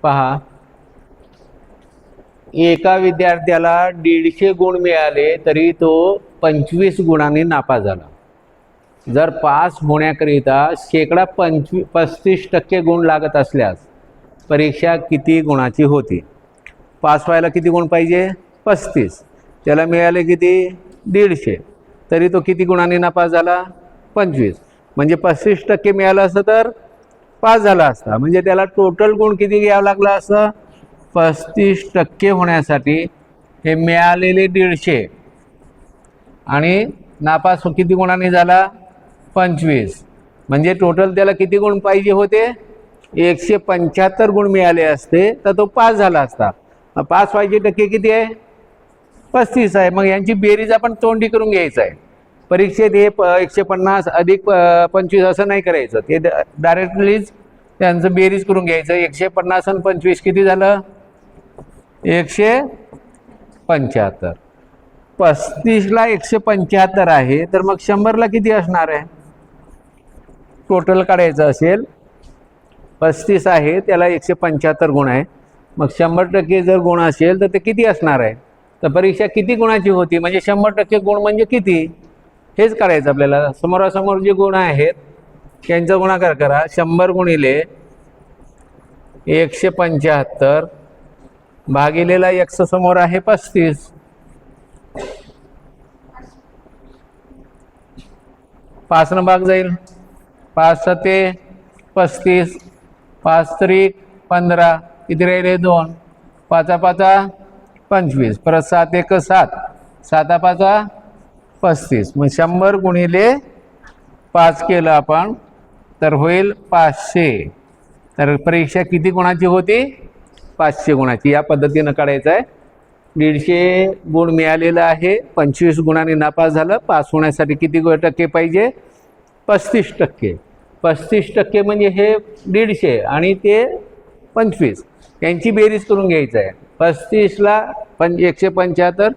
पहा, एका विद्यार्थ्याला 150 गुण मिळाले तरी तो 25 गुणांनी नापास झाला. जर पास होण्याकरिता शेकडा 35% गुण लागत असल्यास परीक्षा किती गुणाची होती? पास व्हायला किती गुण पाहिजे? 35. त्याला मिळाले किती? 150. तरी तो किती गुणांनी नापास झाला? 25. म्हणजे 35% मिळालं असतं तर पास झाला असता. म्हणजे त्याला टोटल गुण किती घ्यावं लागला असतं? 35% होण्यासाठी हे मिळालेले 150 आणि नापास किती गुणांनी झाला? 25. म्हणजे टोटल त्याला किती गुण पाहिजे होते? 175 गुण मिळाले असते तर तो पास झाला असता. पास व्हायचे टक्के किती आहे? 35 आहे. मग यांची बेरीज आपण तोंडी करून घ्यायचं आहे. परीक्षेत हे 150 अधिक 25 असं नाही करायचं. ते डायरेक्टलीच त्यांचं बेरीज करून घ्यायचं. 150 आणि 25 किती झालं? 175. 35ला 175 आहे तर मग 100ला किती असणार आहे? टोटल काढायचं असेल, 35 आहे त्याला 175 गुण आहे. मग 100% जर गुण असेल तर ते किती असणार आहे? तर परीक्षा किती गुणाची होती? म्हणजे 100% गुण म्हणजे किती हेच काढायचं आपल्याला. समोरासमोर जे गुण आहेत त्यांचा गुणाकार करा. 100 गुणिले 175 भागिलेला x समोर आहे 35. 5 न भाग जाईल. 5 7 35, 5 3 15, किती राहिले? 2. 5 5 25, परत 7 1 7, 7 5 35. मग 100 गुणिले 5 केलं आपण तर होईल 500. तर परीक्षा किती गुणाची होती? 500 गुणाची. या पद्धतीनं काढायचं आहे. 150 गुण मिळालेला आहे, 25 गुणांनी नापास झालं. पास होण्यासाठी किती टक्के पाहिजे? 35%. 35% म्हणजे हे 150 आणि ते 25 यांची बेरीज करून घ्यायचं आहे. 35ला 175